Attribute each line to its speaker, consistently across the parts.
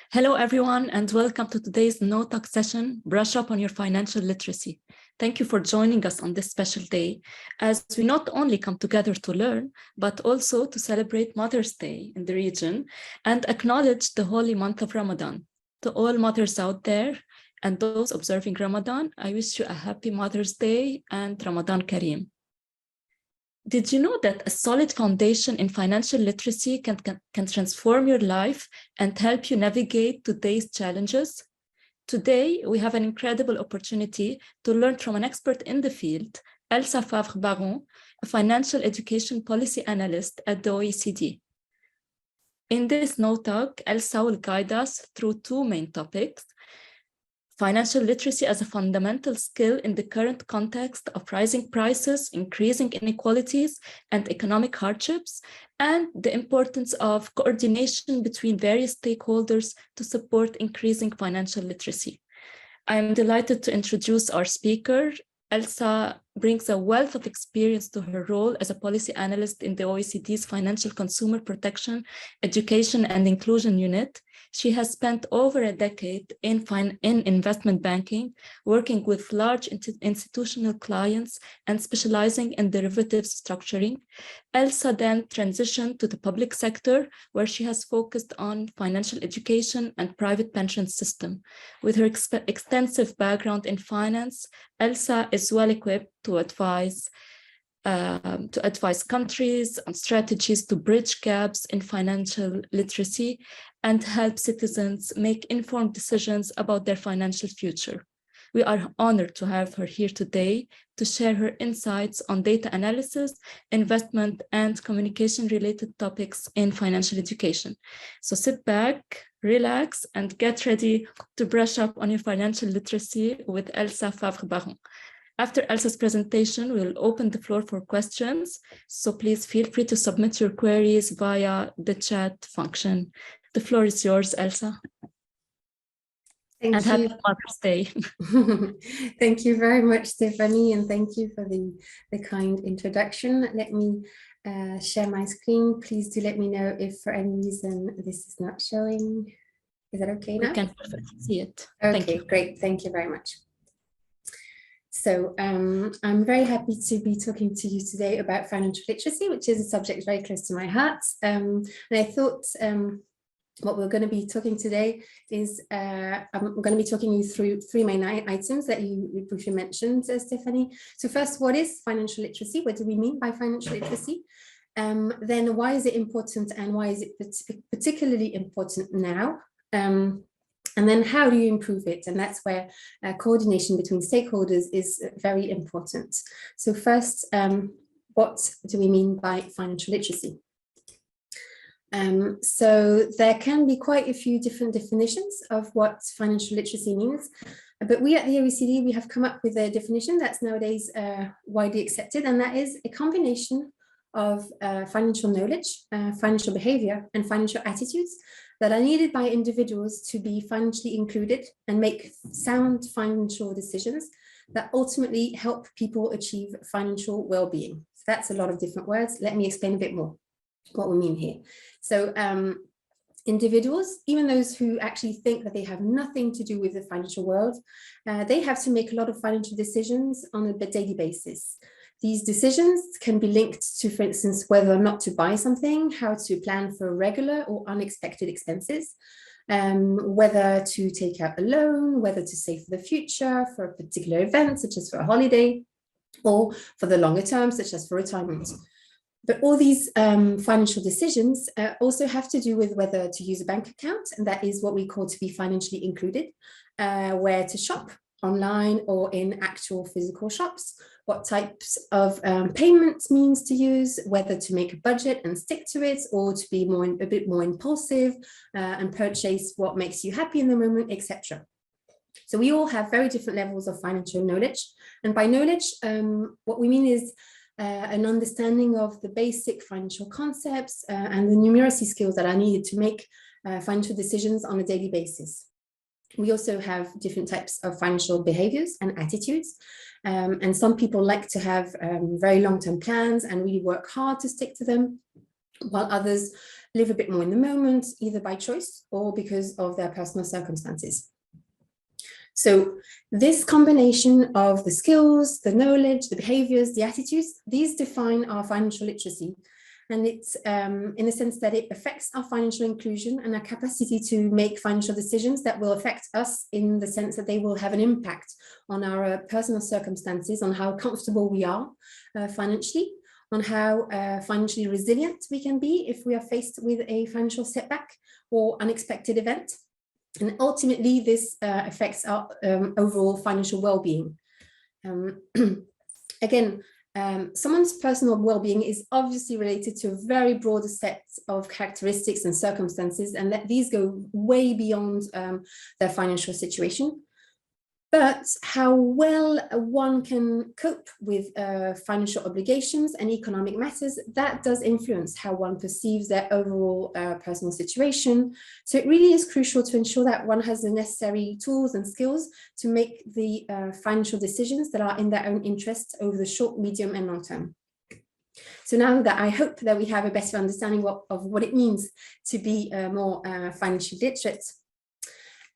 Speaker 1: Hello, everyone, and welcome to today's No Talk session, Brush Up on Your Financial Literacy. Thank you for joining us on this special day, as we not only come together to learn, but also to celebrate Mother's Day in the region and acknowledge the holy month of Ramadan. To all mothers out there and those observing Ramadan, I wish you a happy Mother's Day and Ramadan Kareem. Did you know that a solid foundation in financial literacy can transform your life and help you navigate today's challenges? Today, we have an incredible opportunity to learn from an expert in the field, Elsa Favre, a financial education policy analyst at the OECD. In this No Talk, Elsa will guide us through two main topics: financial literacy as a fundamental skill in the current context of rising prices, increasing inequalities, and economic hardships, and the importance of coordination between various stakeholders to support increasing financial literacy. I am delighted to introduce our speaker. Elsa brings a wealth of experience to her role as a policy analyst in the OECD's Financial Consumer Protection, Education and Inclusion Unit. She has spent over a decade in investment banking, working with large institutional clients and specializing in derivatives structuring. Elsa then transitioned to the public sector, where she has focused on financial education and private pension system. With her extensive background in finance, Elsa is well equipped to advise countries on strategies to bridge gaps in financial literacy and help citizens make informed decisions about their financial future. We are honored to have her here today to share her insights on data analysis, investment, and communication-related topics in financial education. So sit back, relax, and get ready to brush up on your financial literacy with Elsa Favre. After Elsa's presentation, we'll open the floor for questions. So please feel free to submit your queries via the chat function. The floor is yours, Elsa.
Speaker 2: Thank you.
Speaker 1: Happy Mother's Day.
Speaker 2: Thank you very much, Stephanie, and thank you for the kind introduction. Let me share my screen. Please do let me know if for any reason this is not showing. Is that okay now?
Speaker 1: We can perfectly see it.
Speaker 2: Okay,
Speaker 1: thank you.
Speaker 2: Great. Thank you very much. So I'm very happy to be talking to you today about financial literacy, which is a subject very close to my heart. And I thought what we're going to be talking today is I'm going to be talking you through three main items that you briefly mentioned, Stephanie. So first, what is financial literacy? What do we mean by financial literacy? Then why is it important, and why is it particularly important now? And then how do you improve it? And that's where coordination between stakeholders is very important. So first, what do we mean by financial literacy? So there can be quite a few different definitions of what financial literacy means. But we at the OECD, we have come up with a definition that's nowadays widely accepted, and that is a combination of financial knowledge, financial behavior, and financial attitudes that are needed by individuals to be financially included and make sound financial decisions that ultimately help people achieve financial well-being. So that's a lot of different words. Let me explain a bit more what we mean here. So individuals, even those who actually think that they have nothing to do with the financial world, they have to make a lot of financial decisions on a daily basis. These decisions can be linked to, for instance, whether or not to buy something, how to plan for regular or unexpected expenses, whether to take out a loan, whether to save for the future, for a particular event, such as for a holiday, or for the longer term, such as for retirement. But all these financial decisions also have to do with whether to use a bank account, and that is what we call to be financially included, where to shop, online or in actual physical shops, what types of payment means to use, whether to make a budget and stick to it, or to be a bit more impulsive and purchase what makes you happy in the moment, etc. So we all have very different levels of financial knowledge. And by knowledge, what we mean is an understanding of the basic financial concepts and the numeracy skills that are needed to make financial decisions on a daily basis. We also have different types of financial behaviors and attitudes. And some people like to have very long-term plans and really work hard to stick to them. while others live a bit more in the moment, either by choice or because of their personal circumstances. So this combination of the skills, the knowledge, the behaviors, the attitudes, these define our financial literacy. And it's in the sense that it affects our financial inclusion and our capacity to make financial decisions that will affect us in the sense that they will have an impact on our personal circumstances, on how comfortable we are financially, on how financially resilient we can be if we are faced with a financial setback or unexpected event. And ultimately, this affects our overall financial well-being. Again, someone's personal well-being is obviously related to a very broad set of characteristics and circumstances, and that these go way beyond their financial situation. But how well one can cope with financial obligations and economic matters, that does influence how one perceives their overall personal situation. So it really is crucial to ensure that one has the necessary tools and skills to make the financial decisions that are in their own interests over the short, medium, and long term. So now that I hope that we have a better understanding of what it means to be more financially literate,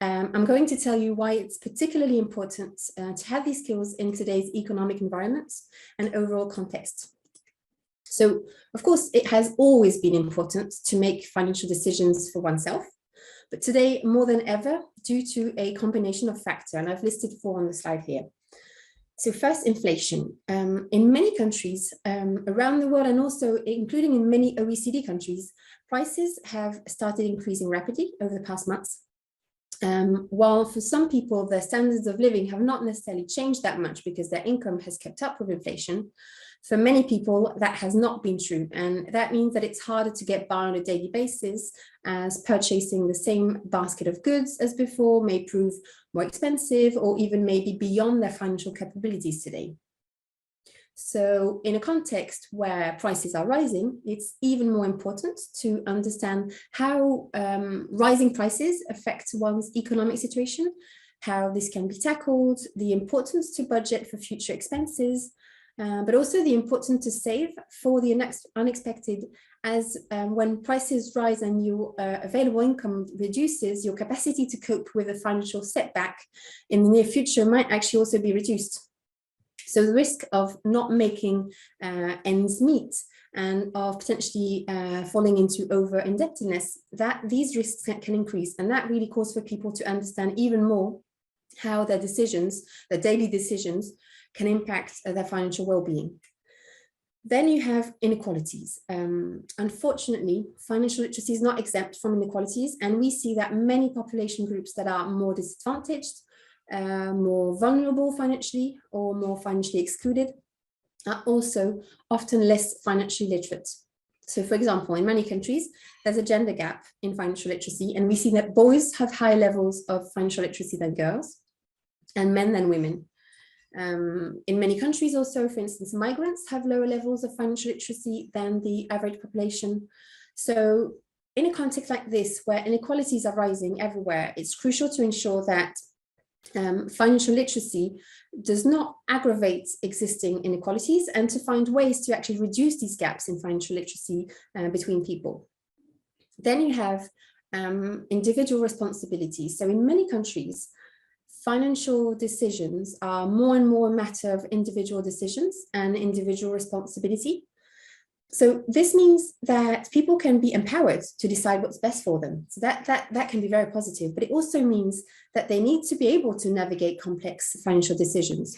Speaker 2: I'm going to tell you why it's particularly important to have these skills in today's economic environment and overall context. So, of course, it has always been important to make financial decisions for oneself, but today more than ever, due to a combination of factors, and I've listed 4 on the slide here. So first, inflation. In many countries around the world, and also including in many OECD countries, prices have started increasing rapidly over the past months. While for some people, their standards of living have not necessarily changed that much because their income has kept up with inflation, for many people, that has not been true. And that means that it's harder to get by on a daily basis, as purchasing the same basket of goods as before may prove more expensive or even maybe beyond their financial capabilities today. So in a context where prices are rising, it's even more important to understand how rising prices affect one's economic situation, how this can be tackled, the importance to budget for future expenses, but also the importance to save for the unexpected, as when prices rise and your available income reduces, your capacity to cope with a financial setback in the near future might actually also be reduced. So the risk of not making ends meet and of potentially falling into over-indebtedness, that these risks can increase. And that really calls for people to understand even more how their decisions, their daily decisions, can impact their financial well-being. Then you have inequalities. Unfortunately, financial literacy is not exempt from inequalities, and we see that many population groups that are more disadvantaged, more vulnerable financially, or more financially excluded, are also often less financially literate. So, for example, in many countries, there's a gender gap in financial literacy, and we see that boys have higher levels of financial literacy than girls, and men than women. In many countries also, for instance, migrants have lower levels of financial literacy than the average population. So in a context like this, where inequalities are rising everywhere, it's crucial to ensure that financial literacy does not aggravate existing inequalities and to find ways to actually reduce these gaps in financial literacy between people. Then you have individual responsibility. So in many countries, financial decisions are more and more a matter of individual decisions and individual responsibility. So this means that people can be empowered to decide what's best for them. So that can be very positive, but it also means that they need to be able to navigate complex financial decisions.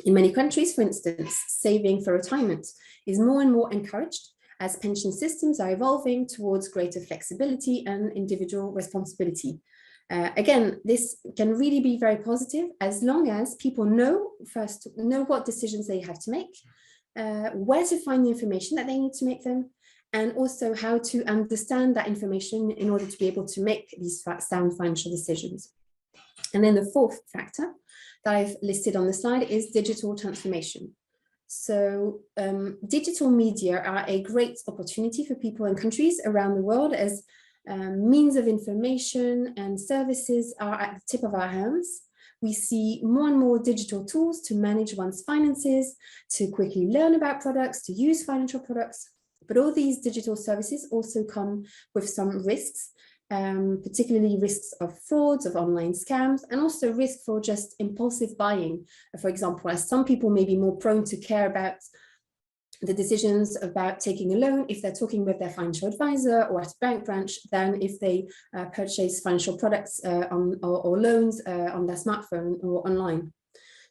Speaker 2: In many countries, for instance, saving for retirement is more and more encouraged as pension systems are evolving towards greater flexibility and individual responsibility. Again, this can really be very positive as long as people know what decisions they have to make, where to find the information that they need to make them, and also how to understand that information in order to be able to make these sound financial decisions. And then the fourth factor that I've listed on the slide is digital transformation. So digital media are a great opportunity for people in countries around the world, as means of information and services are at the tip of our hands. We see more and more digital tools to manage one's finances, to quickly learn about products, to use financial products. But all these digital services also come with some risks, particularly risks of frauds, of online scams, and also risk for just impulsive buying. For example, as some people may be more prone to care about the decisions about taking a loan if they're talking with their financial advisor or at a bank branch than if they purchase financial products or loans on their smartphone or online.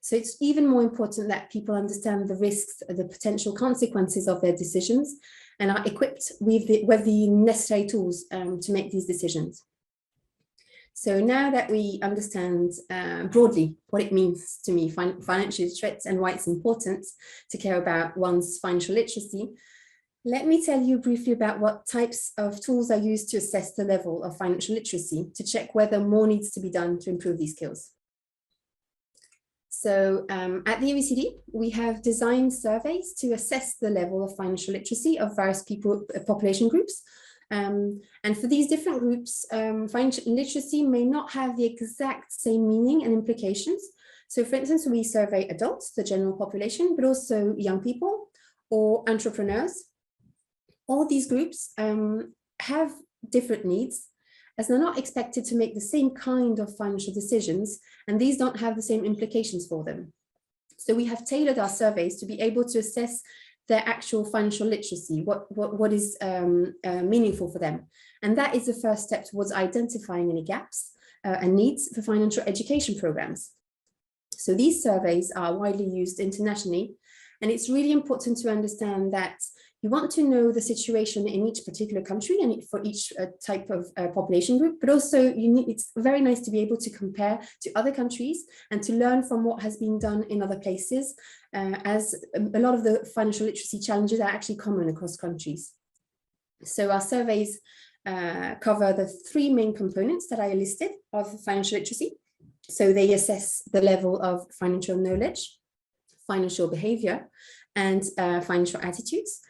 Speaker 2: So it's even more important that people understand the risks, the potential consequences of their decisions, and are equipped with the necessary tools to make these decisions. So now that we understand broadly what it means to me, financial literacy, and why it's important to care about one's financial literacy, let me tell you briefly about what types of tools are used to assess the level of financial literacy to check whether more needs to be done to improve these skills. So at the OECD, we have designed surveys to assess the level of financial literacy of various population groups. And for these different groups, financial literacy may not have the exact same meaning and implications. So for instance, we survey adults, the general population, but also young people or entrepreneurs. All these groups have different needs, as they're not expected to make the same kind of financial decisions, and these don't have the same implications for them. So we have tailored our surveys to be able to assess their actual financial literacy, what is meaningful for them. And that is the first step towards identifying any gaps and needs for financial education programs. So these surveys are widely used internationally, and it's really important to understand that you want to know the situation in each particular country and for each type of population group, but also it's very nice to be able to compare to other countries and to learn from what has been done in other places, as a lot of the financial literacy challenges are actually common across countries. So our surveys cover the three main components that I listed of financial literacy. So they assess the level of financial knowledge, financial behavior, and financial attitudes.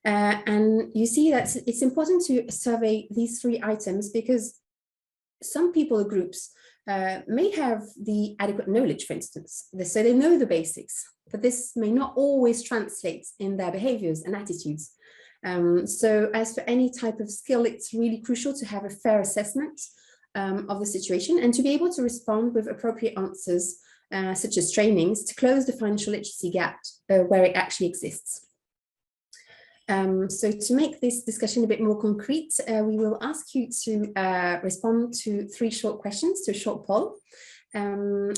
Speaker 2: And you see that it's important to survey these three items because some people or groups may have the adequate knowledge, for instance, so they know the basics, but this may not always translate in their behaviors and attitudes. So as for any type of skill, it's really crucial to have a fair assessment of the situation and to be able to respond with appropriate answers, such as trainings, to close the financial literacy gap where it actually exists. So to make this discussion a bit more concrete, we will ask you to respond to 3 short questions, to a short poll. I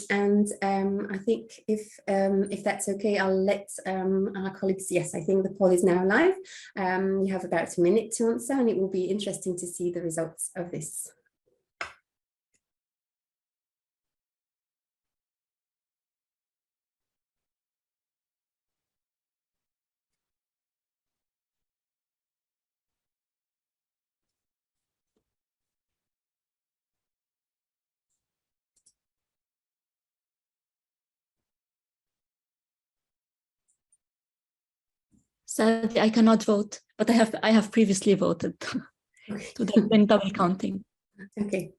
Speaker 2: think if that's okay, I'll let our colleagues, yes, I think the poll is now live. You have about a minute to answer, and it will be interesting to see the results of this.
Speaker 1: Sadly, I cannot vote, but I have previously voted to the double counting.
Speaker 2: Okay.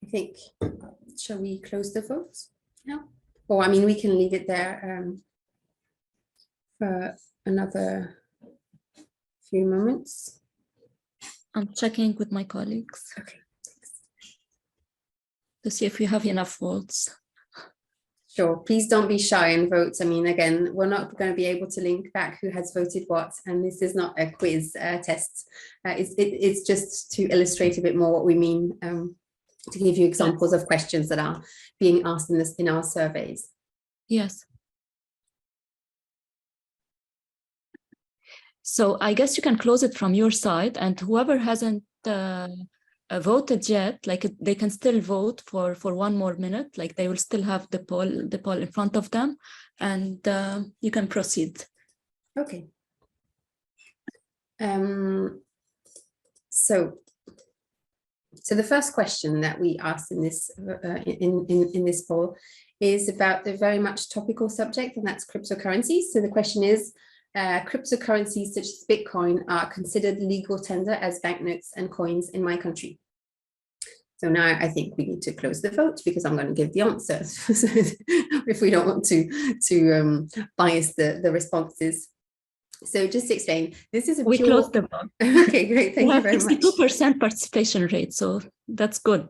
Speaker 2: I think, shall we close the vote now? Or I mean, we can leave it there for another few moments.
Speaker 1: I'm checking with my colleagues.
Speaker 2: Okay.
Speaker 1: To see if we have enough votes.
Speaker 2: Sure, please don't be shy and vote. I mean, again, we're not going to be able to link back who has voted what, and this is not a quiz test. It's just to illustrate a bit more what we mean, to give you examples of questions that are being asked in our surveys.
Speaker 1: Yes. So I guess you can close it from your side, and whoever hasn't voted yet, like they can still vote for 1 more minute, like they will still have the poll in front of them, and you can proceed.
Speaker 2: Okay. So the first question that we asked in this in this poll is about the very much topical subject, and that's cryptocurrencies. So the question is, cryptocurrencies such as Bitcoin are considered legal tender as banknotes and coins in my country. So now I think we need to close the vote because I'm going to give the answer if we don't want to bias the responses. So just to explain, this is a
Speaker 1: we
Speaker 2: pure...
Speaker 1: closed the vote.
Speaker 2: Okay, great. Thank you very much.
Speaker 1: 62% participation rate, so that's good.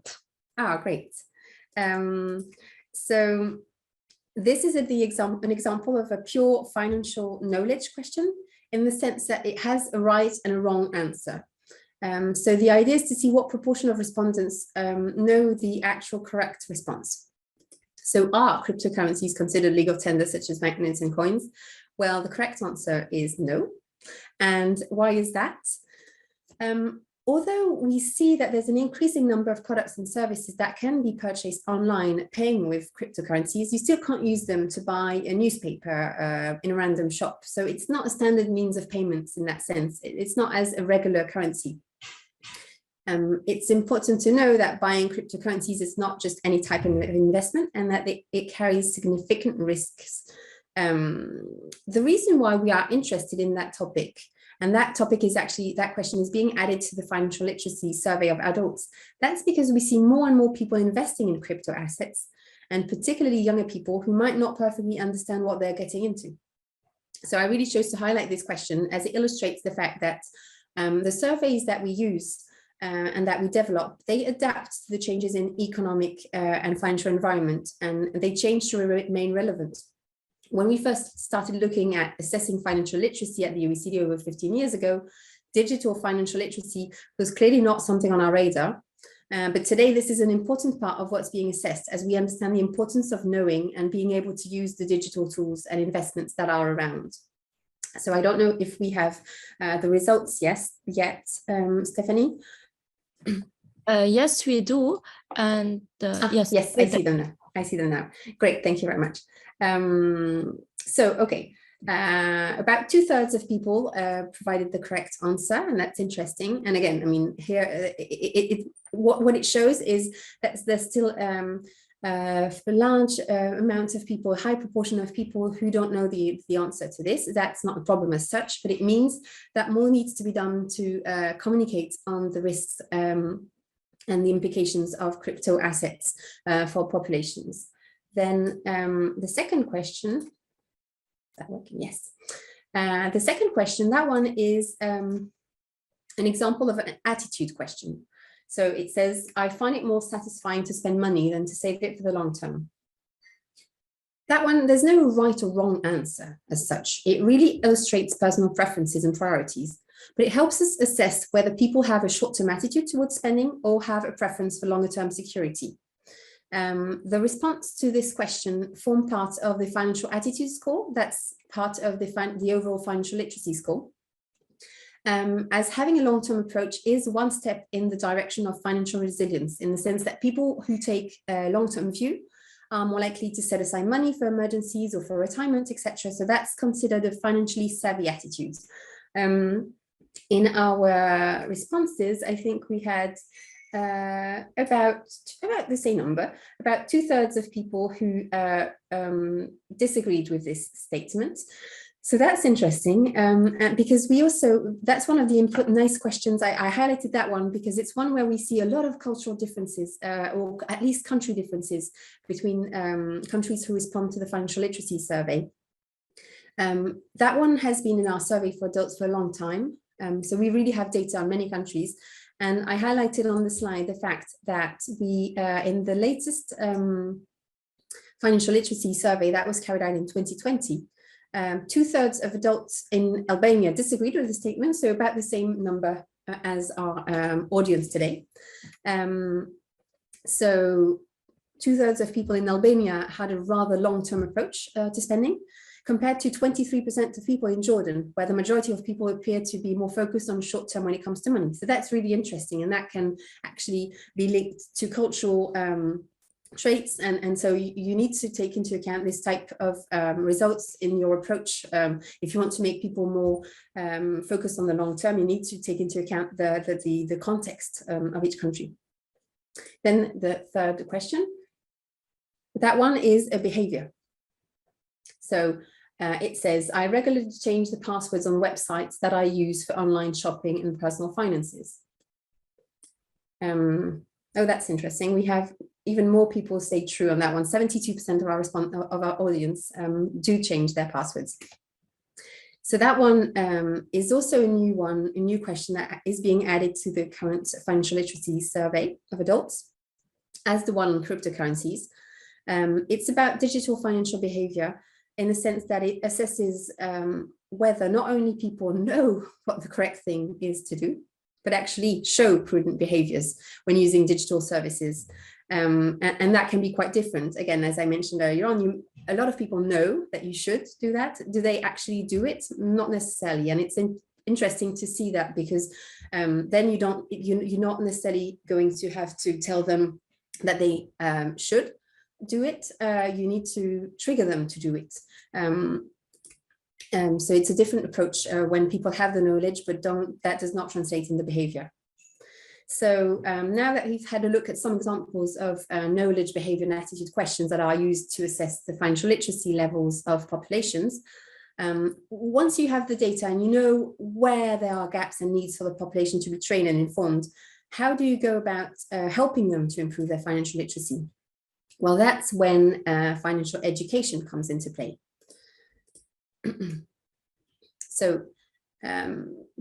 Speaker 2: Ah, great. So this is an example of a pure financial knowledge question in the sense that it has a right and a wrong answer. So the idea is to see what proportion of respondents know the actual correct response. So are cryptocurrencies considered legal tender such as banknotes and coins? Well, the correct answer is no. And why is that? Although we see that there's an increasing number of products and services that can be purchased online paying with cryptocurrencies, you still can't use them to buy a newspaper in a random shop. So it's not a standard means of payments in that sense. It's not as a regular currency. It's important to know that buying cryptocurrencies is not just any type of investment, and that it carries significant risks. The reason why we are interested in that topic, and that topic is actually, that question is being added to the financial literacy survey of adults. That's because we see more and more people investing in crypto assets, and particularly younger people who might not perfectly understand what they're getting into. So I really chose to highlight this question as it illustrates the fact that the surveys that we use and that we develop, they adapt to the changes in economic and financial environment, and they change to remain relevant. When we first started looking at assessing financial literacy at the OECD over 15 years ago, digital financial literacy was clearly not something on our radar. But today, this is an important part of what's being assessed as we understand the importance of knowing and being able to use the digital tools and investments that are around. So I don't know if we have the results yet, Stephanie?
Speaker 1: Yes, we do. And
Speaker 2: yes, I see them now. I see them now. Great, thank you very much. Okay, about 2/3 of people provided the correct answer, and that's interesting. And again, I mean, here, what it shows is that there's still a large amount of people, a high proportion of people who don't know the answer to this. That's not a problem as such, but it means that more needs to be done to communicate on the risks and the implications of crypto assets for populations. Then the second question, is that working? Yes. The second question, that one is an example of an attitude question. So it says, I find it more satisfying to spend money than to save it for the long term. That one, there's no right or wrong answer as such. It really illustrates personal preferences and priorities, but it helps us assess whether people have a short-term attitude towards spending or have a preference for longer-term security. The response to this question form part of the financial attitude score. That's part of the overall financial literacy score. As having a long-term approach is one step in the direction of financial resilience, in the sense that people who take a long-term view are more likely to set aside money for emergencies or for retirement, etc. So that's considered a financially savvy attitude. In our responses, I think we had about the same number, about 2/3 of people who disagreed with this statement. So that's interesting, because we also, that's one of the nice questions. I highlighted that one because it's one where we see a lot of cultural differences, or at least country differences between countries who respond to the financial literacy survey. That one has been in our survey for adults for a long time. So we really have data on many countries. And I highlighted on the slide the fact that we, in the latest financial literacy survey that was carried out in 2020, 2/3 of adults in Albania disagreed with the statement, so about the same number as our audience today. So 2/3 of people in Albania had a rather long-term approach to spending. compared to 23% of people in Jordan, where the majority of people appear to be more focused on short term when it comes to money. So that's really interesting, and that can actually be linked to cultural traits, and so you need to take into account this type of results in your approach. If you want to make people more focused on the long term, you need to take into account the context of each country. Then the third question, that one is a behavior. So it says, I regularly change the passwords on websites that I use for online shopping and personal finances. Oh, that's interesting. We have even more people say true on that one. 72% of our audience do change their passwords. So that one is also a new question that is being added to the current financial literacy survey of adults, as the one on cryptocurrencies. It's about digital financial behavior in the sense that it assesses whether not only people know what the correct thing is to do, but actually show prudent behaviors when using digital services. And that can be quite different. Again, as I mentioned earlier on, a lot of people know that you should do that. Do they actually do it? Not necessarily. And it's interesting to see that, because then you're not necessarily going to have to tell them that they should do it. You need to trigger them to do it. So it's a different approach when people have the knowledge, but that does not translate in the behavior. So now that we've had a look at some examples of knowledge, behavior, and attitude questions that are used to assess the financial literacy levels of populations, once you have the data and you know where there are gaps and needs for the population to be trained and informed, how do you go about helping them to improve their financial literacy? Well, that's when financial education comes into play. So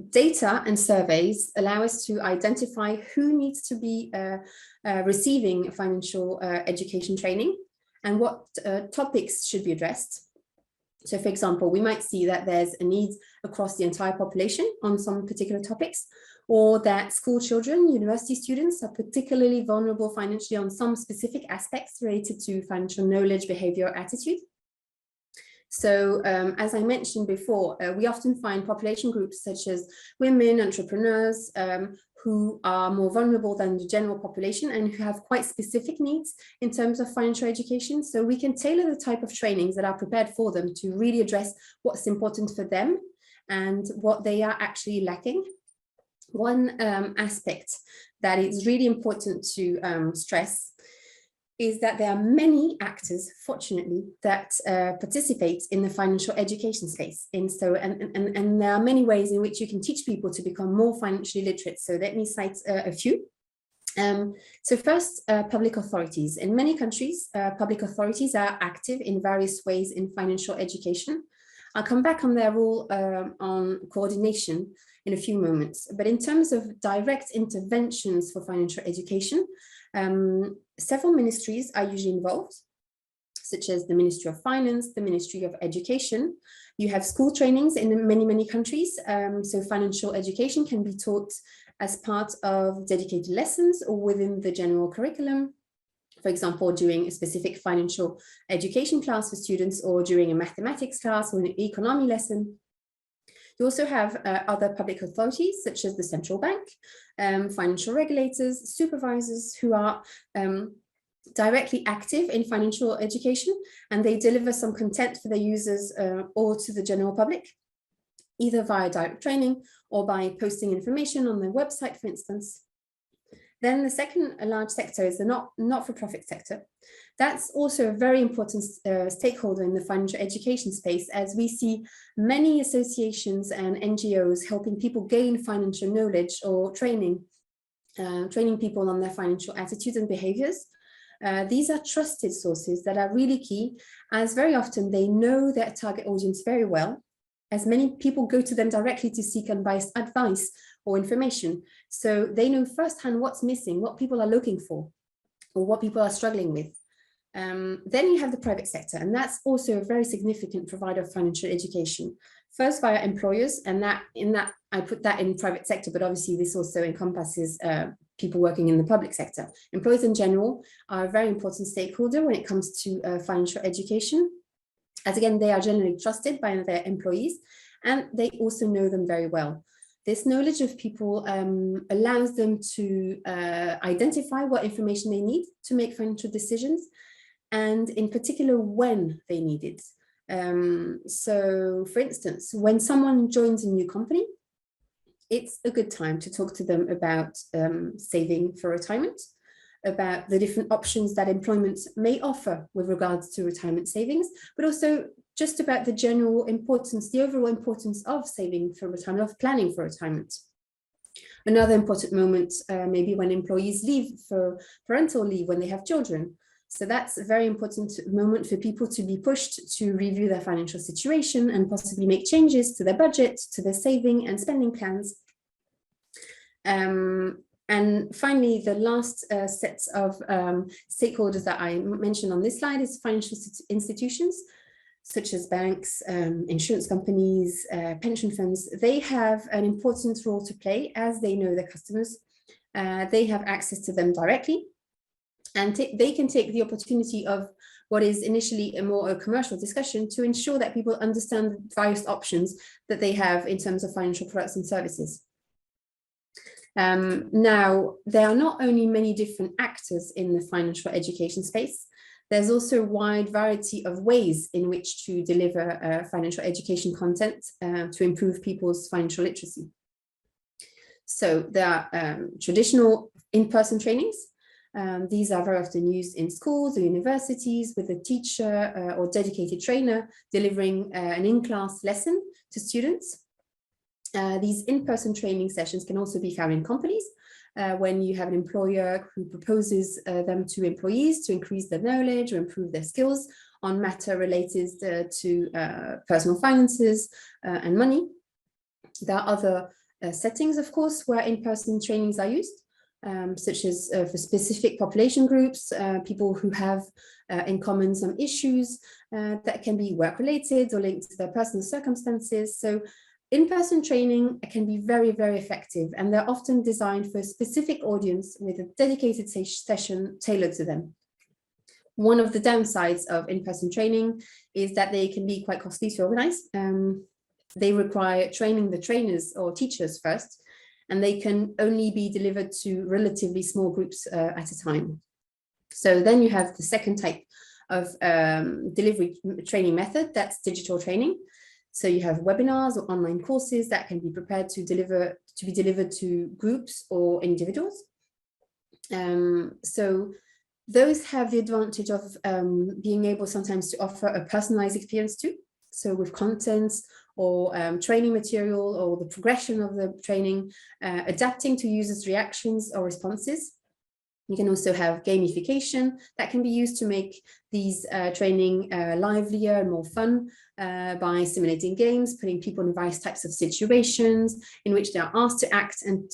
Speaker 2: data and surveys allow us to identify who needs to be receiving financial education training and what topics should be addressed. So, for example, we might see that there's a need across the entire population on some particular topics, or that school children, university students are particularly vulnerable financially on some specific aspects related to financial knowledge, behavior, or attitude. So as I mentioned before, we often find population groups such as women, entrepreneurs, who are more vulnerable than the general population and who have quite specific needs in terms of financial education. So we can tailor the type of trainings that are prepared for them to really address what's important for them and what they are actually lacking. One aspect that is really important to stress is that there are many actors, fortunately, that participate in the financial education space. And there are many ways in which you can teach people to become more financially literate. So let me cite a few. So first, public authorities. In many countries, public authorities are active in various ways in financial education. I'll come back on their role on coordination in a few moments. But in terms of direct interventions for financial education, several ministries are usually involved, such as the Ministry of Finance, the Ministry of Education. You have school trainings in many countries. So financial education can be taught as part of dedicated lessons or within the general curriculum. For example, during a specific financial education class for students, or during a mathematics class or an economy lesson. You also have other public authorities, such as the central bank, financial regulators, supervisors, who are directly active in financial education, and they deliver some content for their users or to the general public, either via direct training or by posting information on their website, for instance. Then the second large sector is the not-for-profit sector. That's also a very important stakeholder in the financial education space, as we see many associations and NGOs helping people gain financial knowledge or training people on their financial attitudes and behaviors. These are trusted sources that are really key, as very often they know their target audience very well, as many people go to them directly to seek unbiased advice or information. So they know firsthand what's missing, what people are looking for, or what people are struggling with. Then you have the private sector, and that's also a very significant provider of financial education. First via employers, and I put that in private sector, but obviously this also encompasses people working in the public sector. Employers in general are a very important stakeholder when it comes to financial education. as again, they are generally trusted by their employees, and they also know them very well. This knowledge of people allows them to identify what information they need to make financial decisions, and in particular, when they need it. So, for instance, when someone joins a new company, it's a good time to talk to them about saving for retirement, about the different options that employment may offer with regards to retirement savings, but also just about the general importance, the overall importance of saving for retirement, of planning for retirement. Another important moment may be when employees leave for parental leave, when they have children. So that's a very important moment for people to be pushed to review their financial situation and possibly make changes to their budget, to their saving and spending plans. And finally, the last set of stakeholders that I mentioned on this slide is financial institutions, such as banks, insurance companies, pension funds. They have an important role to play as they know their customers. They have access to them directly, and they can take the opportunity of what is initially a more commercial discussion to ensure that people understand the various options that they have in terms of financial products and services. Now, there are not only many different actors in the financial education space, there's also a wide variety of ways in which to deliver financial education content to improve people's financial literacy. So there are traditional in-person trainings. These are very often used in schools or universities with a teacher or dedicated trainer delivering an in-class lesson to students. These in-person training sessions can also be found in companies when you have an employer who proposes them to employees to increase their knowledge or improve their skills on matter related to personal finances and money. There are other settings, of course, where in-person trainings are used, such as for specific population groups, people who have in common some issues that can be work-related or linked to their personal circumstances. So in-person training can be very, very effective, and they're often designed for a specific audience with a dedicated session tailored to them. One of the downsides of in-person training is that they can be quite costly to organize. They require training the trainers or teachers first, and they can only be delivered to relatively small groups at a time. So then you have the second type of delivery training method, that's digital training. So you have webinars or online courses that can be prepared to be delivered to groups or individuals. So those have the advantage of being able sometimes to offer a personalized experience too. So with content or training material or the progression of the training, adapting to users' reactions or responses. You can also have gamification that can be used to make these training livelier and more fun by simulating games, putting people in various types of situations in which they are asked to act and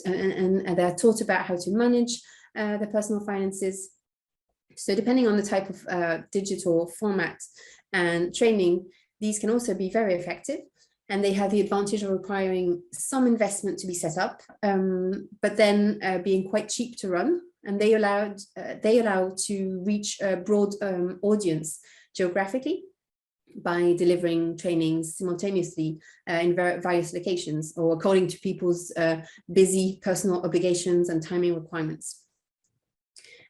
Speaker 2: they're taught about how to manage their personal finances. So depending on the type of digital format and training, these can also be very effective. And they have the advantage of requiring some investment to be set up, but then being quite cheap to run. And they allow to reach a broad audience geographically by delivering trainings simultaneously in various locations or according to people's busy personal obligations and timing requirements.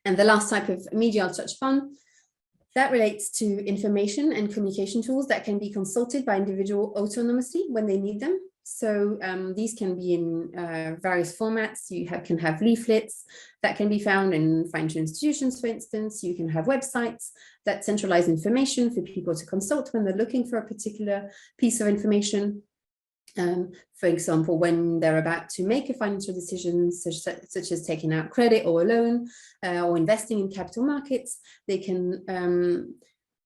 Speaker 2: And the last type of media I'll touch upon, that relates to information and communication tools that can be consulted by individuals autonomously when they need them. So these can be in various formats. You can have leaflets that can be found in financial institutions, for instance. You can have websites that centralize information for people to consult when they're looking for a particular piece of information. For example, when they're about to make a financial decision, such as taking out credit or a loan or investing in capital markets, they can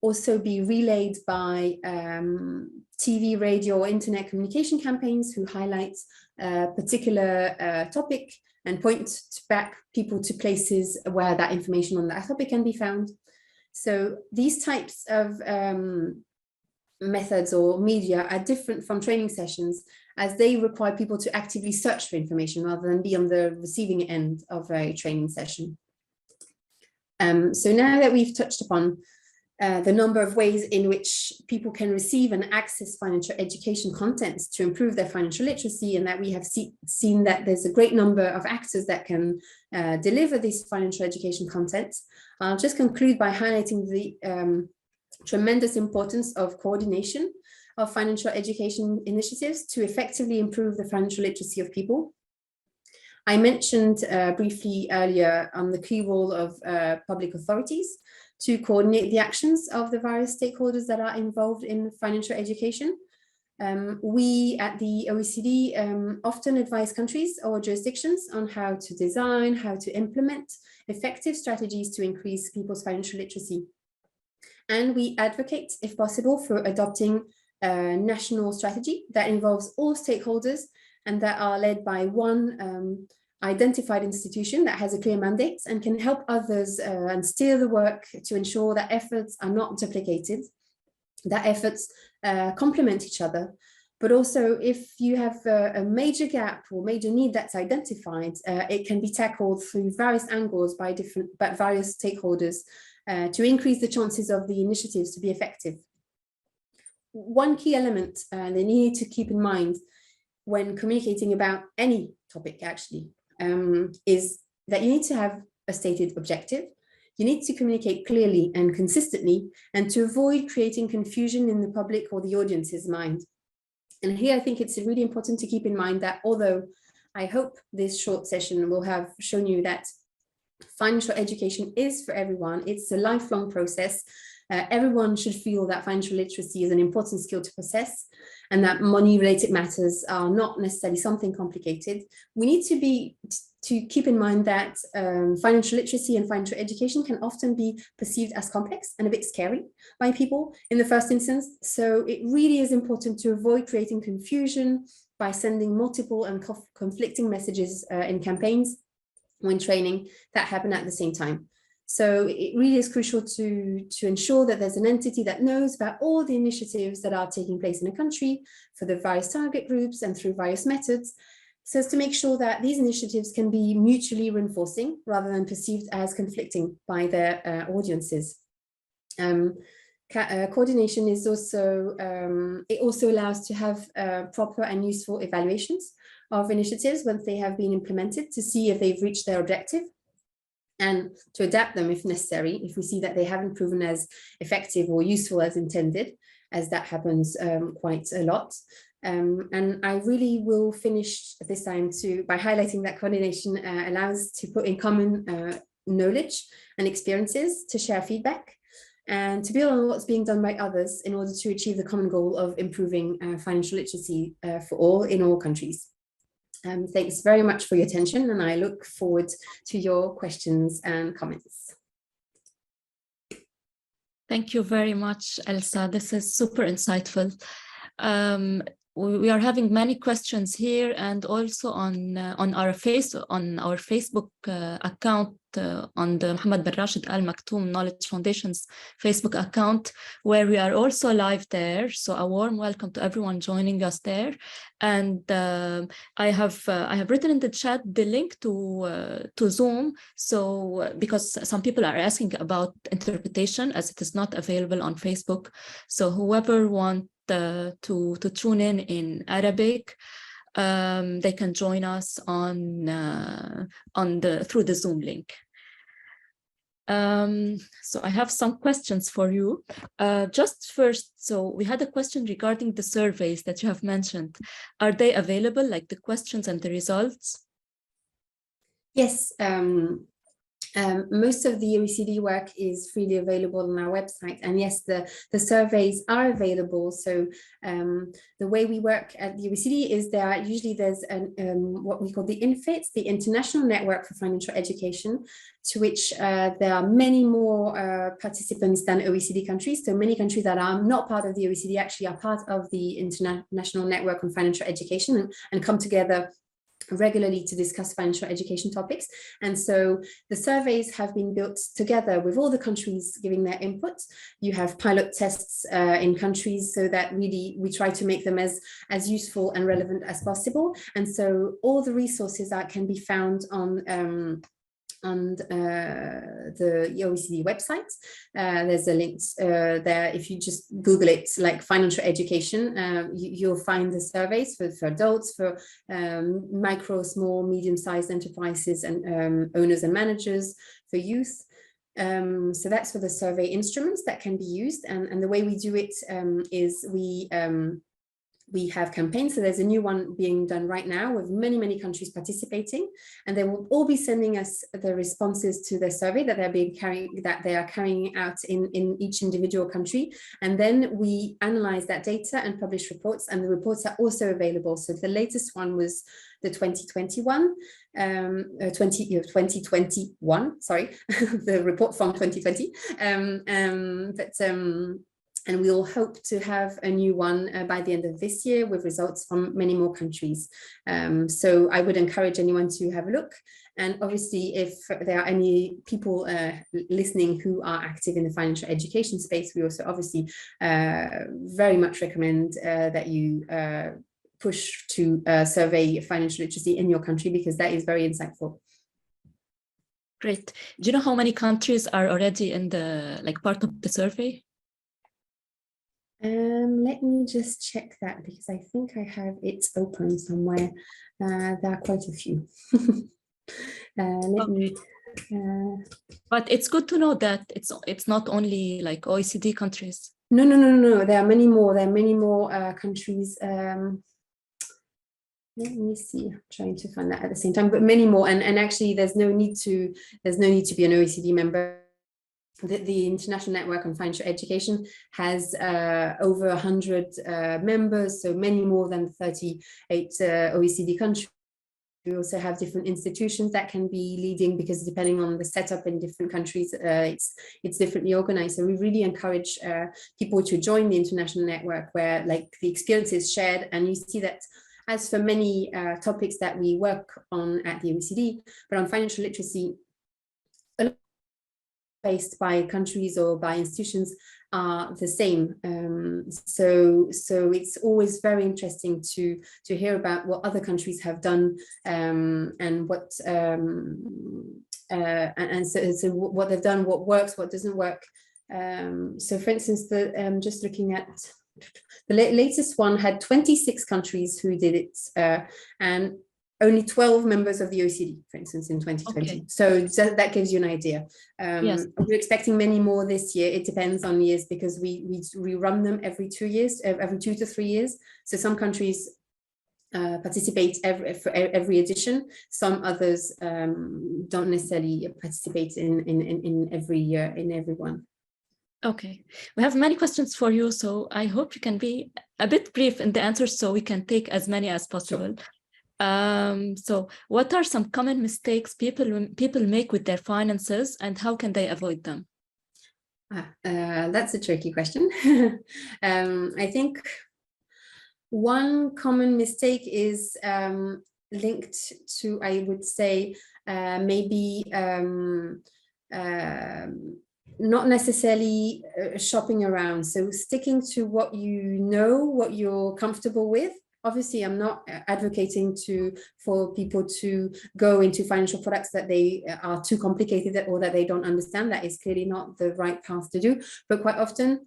Speaker 2: also be relayed by TV, radio, or internet communication campaigns who highlight a particular topic and point back people to places where that information on that topic can be found. So these types of methods or media are different from training sessions as they require people to actively search for information rather than be on the receiving end of a training session. So now that we've touched upon the number of ways in which people can receive and access financial education contents to improve their financial literacy, and that we have seen that there's a great number of actors that can deliver this financial education content. I'll just conclude by highlighting the tremendous importance of coordination of financial education initiatives to effectively improve the financial literacy of people. I mentioned briefly earlier on the key role of public authorities to coordinate the actions of the various stakeholders that are involved in financial education. We at the OECD often advise countries or jurisdictions on how to design, how to implement effective strategies to increase people's financial literacy. And we advocate, if possible, for adopting a national strategy that involves all stakeholders and that are led by one identified institution that has a clear mandate and can help others and steer the work to ensure that efforts are not duplicated, that efforts complement each other. But also, if you have a major gap or major need that's identified, it can be tackled through various angles by various stakeholders to increase the chances of the initiatives to be effective. One key element they need to keep in mind when communicating about any topic actually is that you need to have a stated objective. You need to communicate clearly and consistently, and to avoid creating confusion in the public or the audience's mind. And here I think it's really important to keep in mind that although I hope this short session will have shown you that financial education is for everyone, it's a lifelong process. Everyone should feel that financial literacy is an important skill to possess, and that money-related matters are not necessarily something complicated. We need to keep in mind that financial literacy and financial education can often be perceived as complex and a bit scary by people in the first instance. So it really is important to avoid creating confusion by sending multiple and conflicting messages in campaigns when training that happen at the same time. So it really is crucial to ensure that there's an entity that knows about all the initiatives that are taking place in a country for the various target groups and through various methods, so as to make sure that these initiatives can be mutually reinforcing rather than perceived as conflicting by their audiences. Coordination is also, it also allows to have proper and useful evaluations of initiatives once they have been implemented to see if they've reached their objective, and to adapt them if necessary, if we see that they haven't proven as effective or useful as intended, as that happens quite a lot. And I really will finish this time by highlighting that coordination allows to put in common knowledge and experiences, to share feedback, and to build on what's being done by others in order to achieve the common goal of improving financial literacy for all in all countries. Thanks very much for your attention, and I look forward to your questions and comments.
Speaker 1: Thank you very much, Elsa. This is super insightful. We are having many questions here, and also on our Facebook account, on the Mohammed bin Rashid Al Maktoum Knowledge Foundation's Facebook account, where we are also live there. So a warm welcome to everyone joining us there. And I have written in the chat the link to Zoom. So because some people are asking about interpretation, as it is not available on Facebook. So whoever wants to tune in Arabic, they can join us through the Zoom link. So I have some questions for you. Just first, so we had a question regarding the surveys that you have mentioned. Are they available, like the questions and the results?
Speaker 2: Yes. Most of the OECD work is freely available on our website, and yes, the surveys are available. So the way we work at the OECD is there's what we call the INFIT, the International Network for Financial Education, to which there are many more participants than OECD countries. So many countries that are not part of the OECD actually are part of the International Network on Financial Education and come together regularly to discuss financial education topics. And so the surveys have been built together with all the countries giving their input. You have pilot tests in countries, so that really we try to make them as useful and relevant as possible. And so all the resources that can be found on the OECD website. There's a link there. If you just Google it, like financial education, you'll find the surveys for adults, for micro, small, medium-sized enterprises and owners and managers, for youth. So that's for the survey instruments that can be used. And the way we do it is we have campaigns. So there's a new one being done right now with many, many countries participating, and they will all be sending us the responses to their survey that they are carrying out in each individual country. And then we analyze that data and publish reports, and the reports are also available. So the latest one was the 2021, sorry, the report from 2020. And we'll hope to have a new one by the end of this year with results from many more countries. So I would encourage anyone to have a look. And obviously, if there are any people listening who are active in the financial education space, we also obviously very much recommend that you push to survey financial literacy in your country, because that is very insightful.
Speaker 1: Great. Do you know how many countries are already in the part of the survey?
Speaker 2: Let me just check that, because I think I have it open somewhere. There are quite a few.
Speaker 1: But it's good to know that it's not only like OECD countries.
Speaker 2: No. There are many more. There are many more countries. Let me see. I'm trying to find that at the same time, but many more. And actually, there's no need to be an OECD member. The International Network on Financial Education has over 100 members, so many more than 38 OECD countries. We also have different institutions that can be leading, because depending on the setup in different countries, it's differently organized. So we really encourage people to join the International Network, where the experience is shared. And you see that, as for many topics that we work on at the OECD, but on financial literacy, faced by countries or by institutions are the same. So it's always very interesting to hear about what other countries have done, and what so what they've done, what works, what doesn't work. So for instance, just looking at the latest one had 26 countries who did it, and only 12 members of the OECD, for instance, in 2020. Okay. So that gives you an idea. Yes. We're expecting many more this year. It depends on years, because we run them every 2 years, every 2 to 3 years. So some countries participate every edition. Some others don't necessarily participate in every year, in every one.
Speaker 1: Okay, we have many questions for you, so I hope you can be a bit brief in the answers so we can take as many as possible. Sure. So what are some common mistakes people make with their finances, and how can they avoid them?
Speaker 2: That's a tricky question. I think one common mistake is linked to, I would say, maybe not necessarily shopping around. So sticking to what you know, what you're comfortable with. Obviously, I'm not advocating for people to go into financial products that they are too complicated or that they don't understand. That is clearly not the right path to do. But quite often,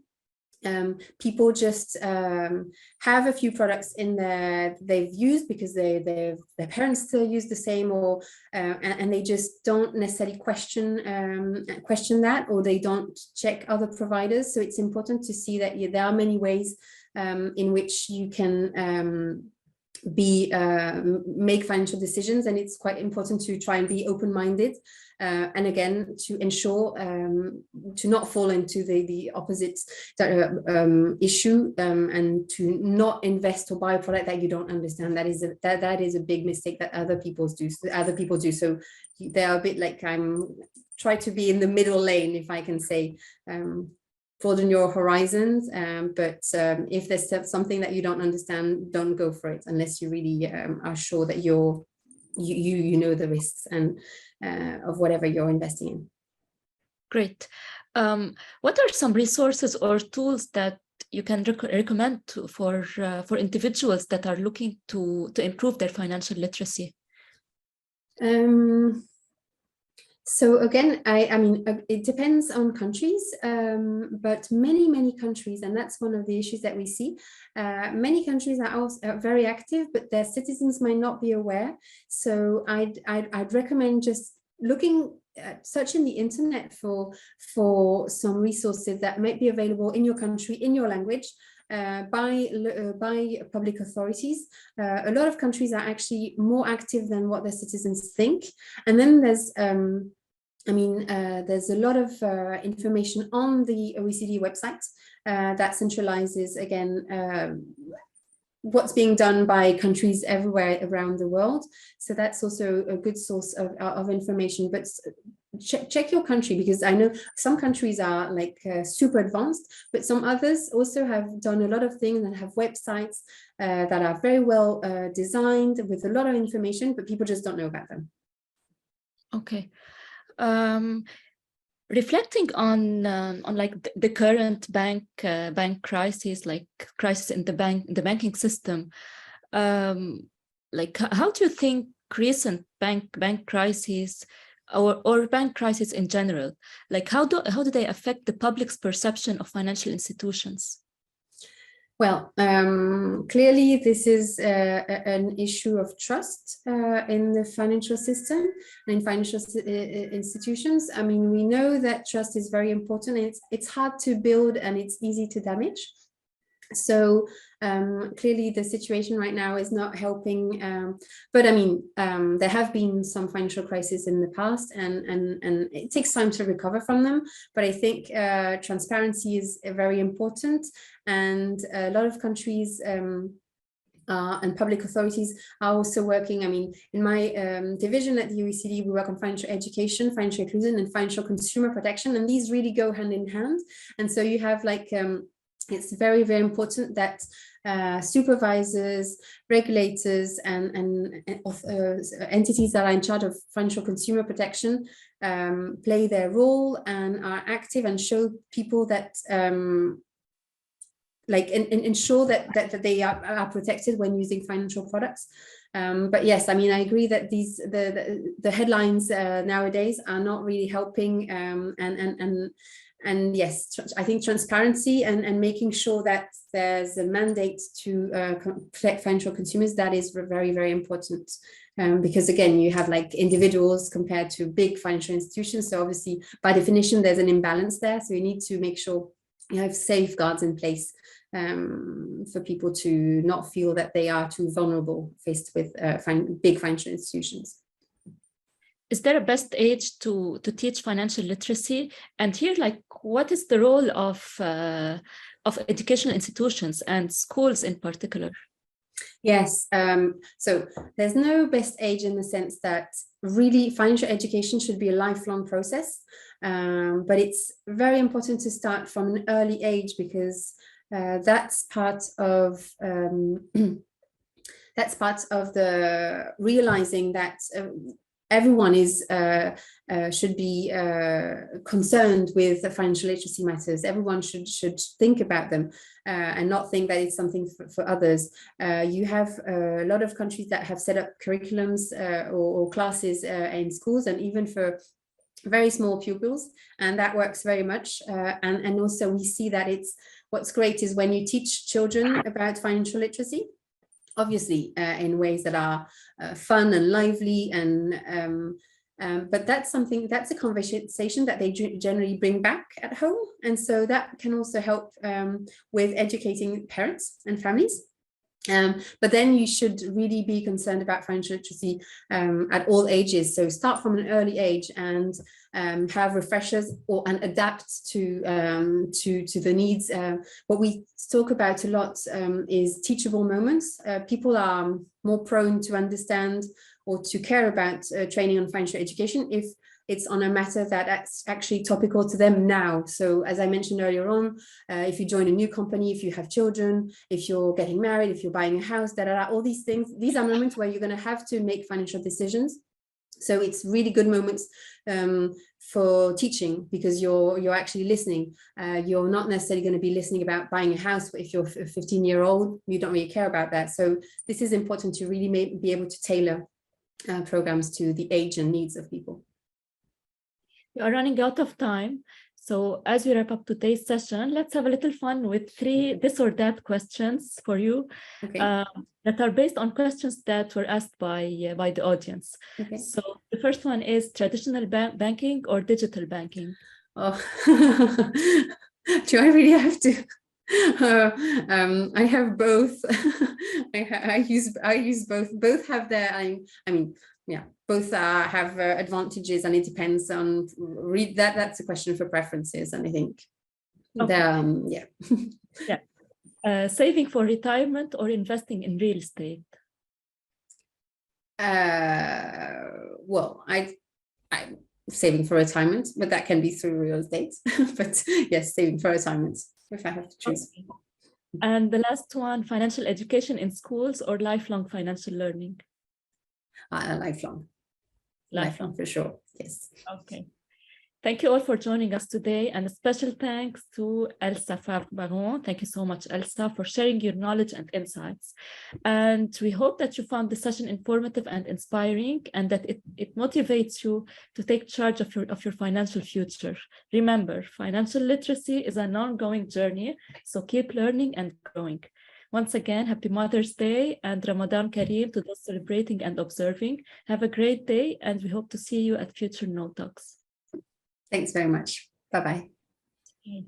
Speaker 2: people just have a few products in there they've used because their parents still use the same, or and they just don't necessarily question that, or they don't check other providers. So it's important to see that there are many ways in which you can make financial decisions, and it's quite important to try and be open-minded, and again to ensure to not fall into the opposite issue, and to not invest or buy a product that you don't understand. That is a big mistake that other people do. So they are a bit like, try to be in the middle lane, if I can say. Broaden your horizons, but if there's something that you don't understand, don't go for it unless you really are sure that you know the risks and of whatever you're investing in.
Speaker 1: Great. What are some resources or tools that you can recommend for individuals that are looking to improve their financial literacy?
Speaker 2: So again, I mean, it depends on countries, but many countries, and that's one of the issues that we see. Many countries are also very active, but their citizens might not be aware. So I'd recommend just looking, searching the internet for some resources that might be available in your country, in your language. By public authorities. A lot of countries are actually more active than what their citizens think. And then there's there's a lot of information on the OECD website that centralizes, again, what's being done by countries everywhere around the world. So that's also a good source of information. But check your country, because I know some countries are like super advanced, but some others also have done a lot of things and have websites that are very well designed with a lot of information, but people just don't know about them.
Speaker 1: Okay. Reflecting on like the current bank crisis, like crisis in the banking system, like how do you think recent bank crises or bank crisis in general, like how do they affect the public's perception of financial institutions?
Speaker 2: Well, clearly this is an issue of trust in the financial system and in financial institutions. I mean, we know that trust is very important. It's hard to build and it's easy to damage. So clearly the situation right now is not helping, but I mean, there have been some financial crises in the past, and it takes time to recover from them. But I think transparency is very important, and a lot of countries and public authorities are also working. I mean, in my division at the OECD, we work on financial education, financial inclusion, and financial consumer protection, and these really go hand in hand. And so you have like, it's very important that supervisors, regulators, and entities that are in charge of financial consumer protection play their role and are active and show people that ensure that they are protected when using financial products. But yes, I mean, I agree that the headlines nowadays are not really helping, and yes, I think transparency and making sure that there's a mandate to protect financial consumers, that is very important. Because again, you have like individuals compared to big financial institutions. So obviously, by definition, there's an imbalance there. So you need to make sure you have safeguards in place for people to not feel that they are too vulnerable faced with big financial institutions.
Speaker 1: Is there a best age to teach financial literacy? And here, like, what is the role of educational institutions and schools in particular?
Speaker 2: Yes, so there's no best age in the sense that really financial education should be a lifelong process, but it's very important to start from an early age, because that's part of the realizing that everyone should be concerned with the financial literacy matters. Everyone should think about them and not think that it's something for others. You have a lot of countries that have set up curriculums or classes in schools, and even for very small pupils, and that works very much. And also we see that what's great is when you teach children about financial literacy, obviously in ways that are fun and lively, and but that's a conversation that they generally bring back at home, and so that can also help with educating parents and families. But then you should really be concerned about financial literacy at all ages. So start from an early age and have refreshers and adapt to the needs. What we talk about a lot is teachable moments. People are more prone to understand or to care about training on financial education if it's on a matter that's actually topical to them now. So as I mentioned earlier on, if you join a new company, if you have children, if you're getting married, if you're buying a house, all these things, these are moments where you're going to have to make financial decisions. So it's really good moments for teaching, because you're actually listening. You're not necessarily going to be listening about buying a house. If you're a 15-year-old, you don't really care about that. So this is important to really be able to tailor programs to the age and needs of people.
Speaker 1: We are running out of time. So as we wrap up today's session, let's have a little fun with 3 this or that questions for you,
Speaker 2: Okay.
Speaker 1: that are based on questions that were asked by the audience.
Speaker 2: Okay.
Speaker 1: So the first one is traditional banking or digital banking?
Speaker 2: Oh, do I really have to? I have both. I use both. Both have their. I mean, yeah. Both have advantages, and it depends on read that. That's a question for preferences, and I think.
Speaker 1: Okay.
Speaker 2: Yeah.
Speaker 1: Yeah. Saving for retirement or investing in real estate?
Speaker 2: Well, I'm saving for retirement, but that can be through real estate. But yes, saving for retirement if I have to choose.
Speaker 1: Okay. And the last one, financial education in schools or lifelong financial learning?
Speaker 2: Lifelong for sure. Yes.
Speaker 1: Okay. Thank you all for joining us today, and a special thanks to Elsa Favre. Thank you so much, Elsa, for sharing your knowledge and insights. And we hope that you found the session informative and inspiring, and that it motivates you to take charge of your financial future. Remember, financial literacy is an ongoing journey, so keep learning and growing. Once again, happy Mother's Day and Ramadan Kareem to those celebrating and observing. Have a great day, and we hope to see you at future No Talks.
Speaker 2: Thanks very much. Bye-bye.
Speaker 1: Okay.